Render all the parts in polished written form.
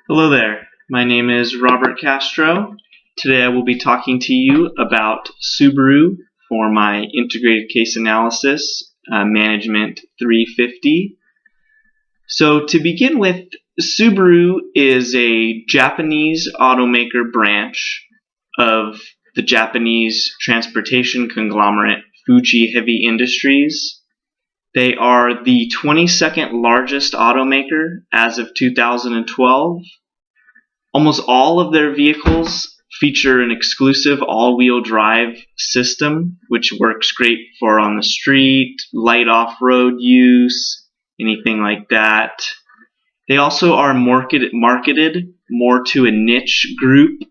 Hello there, my name is Robert Castro. Today I will be talking to you about Subaru for my integrated case analysis, Management 350. So to begin with, Subaru is a Japanese automaker branch of the Japanese transportation conglomerate Fuji Heavy Industries. They are the 22nd largest automaker as of 2012. Almost all of their vehicles feature an exclusive all-wheel drive system, which works great for on the street, light off-road use, anything like that. They also are marketed more to a niche group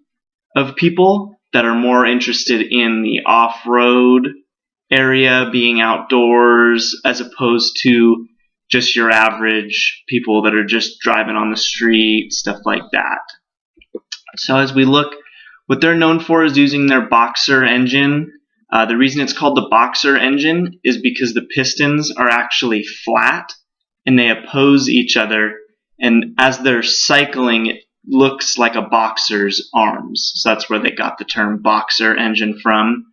of people that are more interested in the off-road area, being outdoors, as opposed to just your average people that are just driving on the street, stuff like that. So as we look, what they're known for is using their Boxer engine. The reason it's called the Boxer engine is because the pistons are actually flat and they oppose each other, and as they're cycling it looks like a boxer's arms. So that's where they got the term Boxer engine from.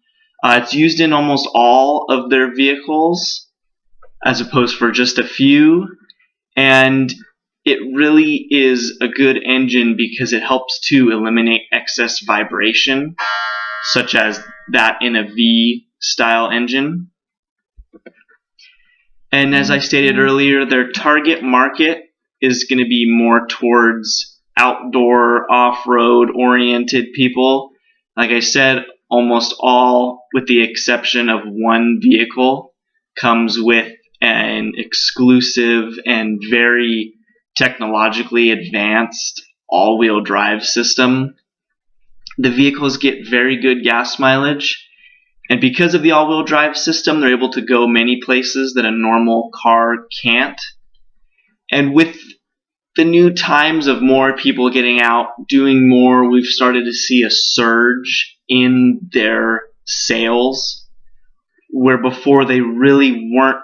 It's used in almost all of their vehicles as opposed for just a few, and it really is a good engine because it helps to eliminate excess vibration, such as that in a V-style engine. And as I stated earlier, their target market is going to be more towards outdoor, off-road oriented people. Like I said, almost all, with the exception of one vehicle, comes with an exclusive and very technologically advanced all-wheel drive system. The vehicles get very good gas mileage, and because of the all-wheel drive system, they're able to go many places that a normal car can't. And with the new times of more people getting out, doing more, we've started to see a surge in their sales, where before they really weren't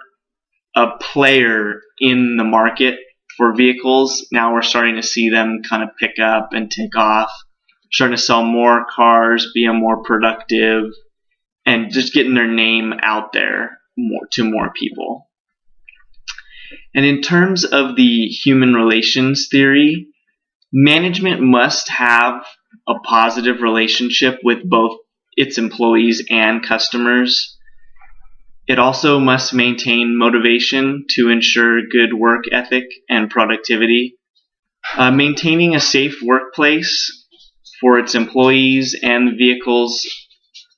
a player in the market for vehicles. Now we're starting to see them kind of pick up and take off, starting to sell more cars, be more productive, and just getting their name out there to more people. And in terms of the human relations theory, management must have a positive relationship with both its employees and customers. It also must maintain motivation to ensure good work ethic and productivity. Maintaining a safe workplace for its employees and the vehicles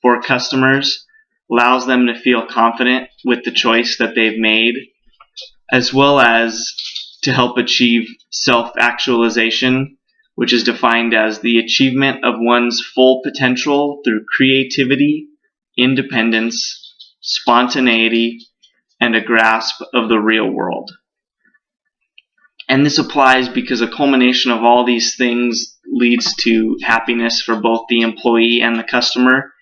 for customers allows them to feel confident with the choice that they've made, as well as to help achieve self-actualization, which is defined as the achievement of one's full potential through creativity, independence, spontaneity, and a grasp of the real world. And this applies because a culmination of all these things leads to happiness for both the employee and the customer,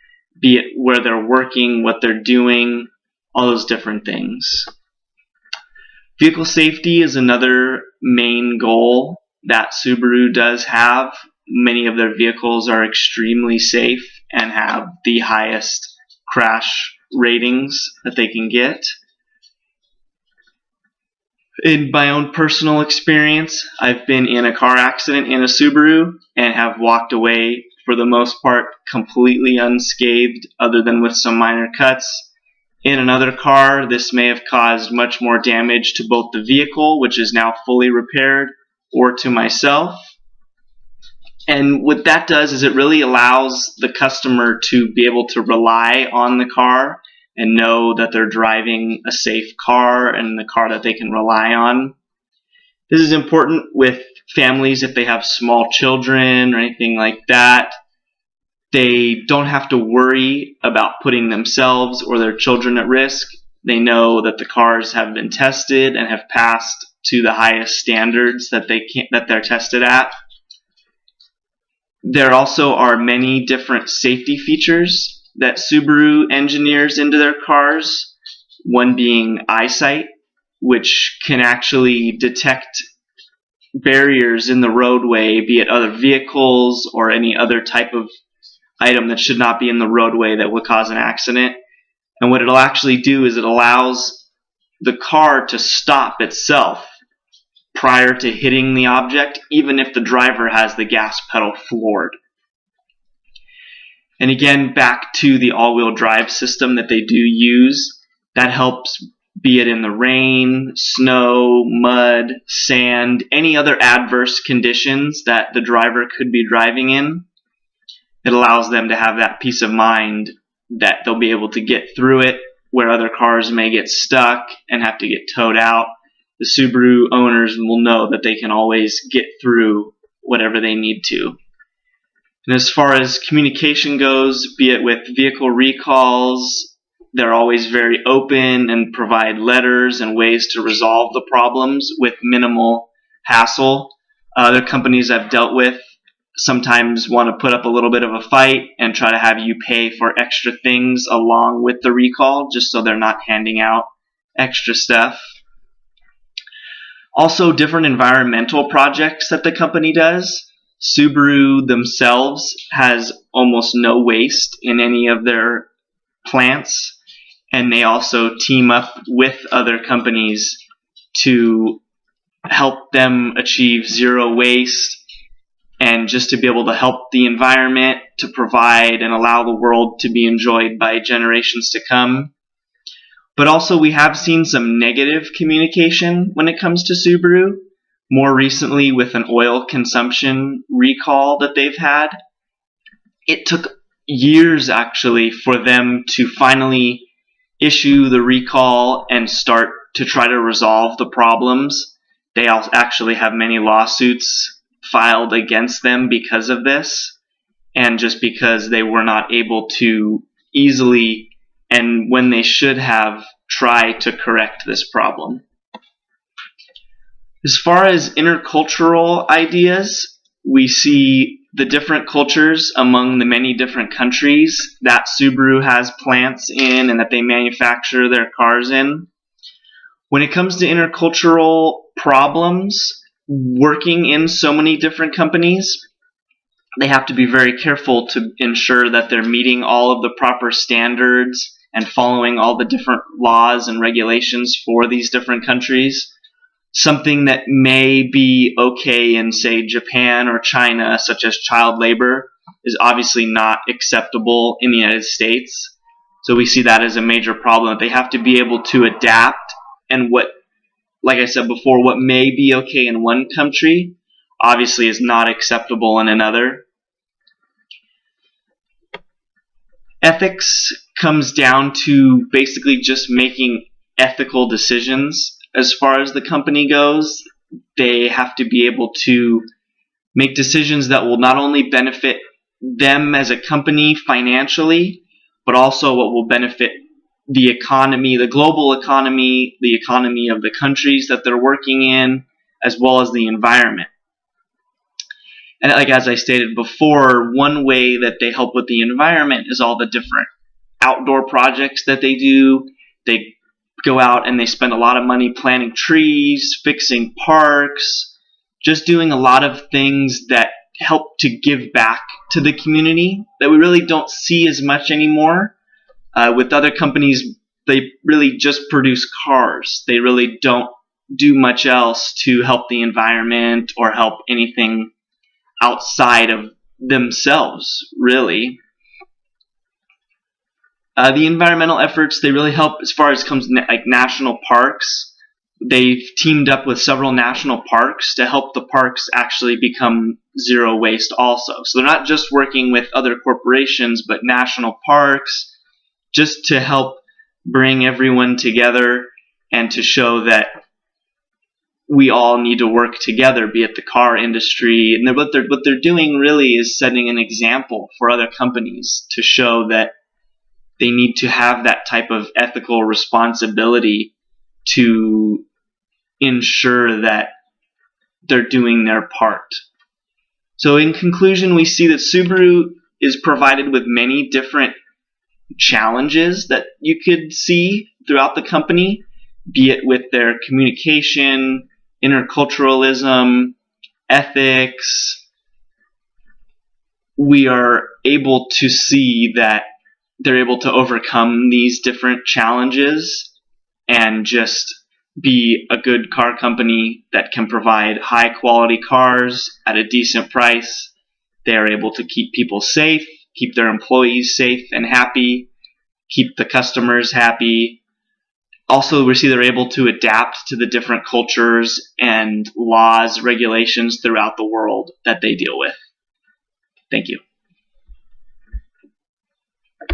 be it where they're working, what they're doing, all those different things. Vehicle safety is another main goal that Subaru does have. Many of their vehicles are extremely safe and have the highest crash ratings that they can get. In my own personal experience, I've been in a car accident in a Subaru and have walked away for the most part completely unscathed, other than with some minor cuts. In another car, this may have caused much more damage to both the vehicle, which is now fully repaired, or to myself. And what that does is it really allows the customer to be able to rely on the car and know that they're driving a safe car and the car that they can rely on. This is important with families if they have small children or anything like that. They don't have to worry about putting themselves or their children at risk. They know that the cars have been tested and have passed to the highest standards that they're tested at. There also are many different safety features that Subaru engineers into their cars, one being eyesight, which can actually detect barriers in the roadway, be it other vehicles or any other type of item that should not be in the roadway that would cause an accident. And what it'll actually do is it allows the car to stop itself prior to hitting the object, even if the driver has the gas pedal floored. And again, back to the all-wheel drive system that they do use, that helps, be it in the rain, snow, mud, sand, any other adverse conditions that the driver could be driving in. It allows them to have that peace of mind that they'll be able to get through it where other cars may get stuck and have to get towed out. The Subaru owners will know that they can always get through whatever they need to. And as far as communication goes, be it with vehicle recalls, they're always very open and provide letters and ways to resolve the problems with minimal hassle. Other companies I've dealt with sometimes want to put up a little bit of a fight and try to have you pay for extra things along with the recall, just so they're not handing out extra stuff. Also, different environmental projects that the company does. Subaru themselves has almost no waste in any of their plants, and they also team up with other companies to help them achieve zero waste and just to be able to help the environment, to provide and allow the world to be enjoyed by generations to come. But also we have seen some negative communication when it comes to Subaru. More recently with an oil consumption recall that they've had. It took years actually for them to finally issue the recall and start to try to resolve the problems. They actually have many lawsuits filed against them because of this, and just because they were not able to easily, and when they should have, try to correct this problem. As far as intercultural ideas, we see the different cultures among the many different countries that Subaru has plants in and that they manufacture their cars in. When it comes to intercultural problems, working in so many different companies, they have to be very careful to ensure that they're meeting all of the proper standards and following all the different laws and regulations for these different countries. Something that may be okay in, say, Japan or China, such as child labor, is obviously not acceptable in the United States. So we see that as a major problem. They have to be able to adapt, and what, like I said before, what may be okay in one country obviously is not acceptable in another. Ethics comes down to basically just making ethical decisions. As far as the company goes, they have to be able to make decisions that will not only benefit them as a company financially, but also what will benefit the economy, the global economy, the economy of the countries that they're working in, as well as the environment. And like as I stated before, one way that they help with the environment is all the different outdoor projects that they do. They go out and they spend a lot of money planting trees, fixing parks, just doing a lot of things that help to give back to the community that we really don't see as much anymore. With other companies, they really just produce cars. They really don't do much else to help the environment or help anything outside of themselves, really. The environmental efforts, they really help as far as comes like national parks. They've teamed up with several national parks to help the parks actually become zero waste also. So they're not just working with other corporations, but national parks, just to help bring everyone together and to show that we all need to work together, be it the car industry. And what they're doing really is setting an example for other companies to show that they need to have that type of ethical responsibility to ensure that they're doing their part. So in conclusion, we see that Subaru is provided with many different challenges that you could see throughout the company, be it with their communication, interculturalism, ethics, we are able to see that they're able to overcome these different challenges and just be a good car company that can provide high quality cars at a decent price. They are able to keep people safe, keep their employees safe and happy, keep the customers happy. Also, we see they're able to adapt to the different cultures and laws, regulations throughout the world that they deal with. Thank you.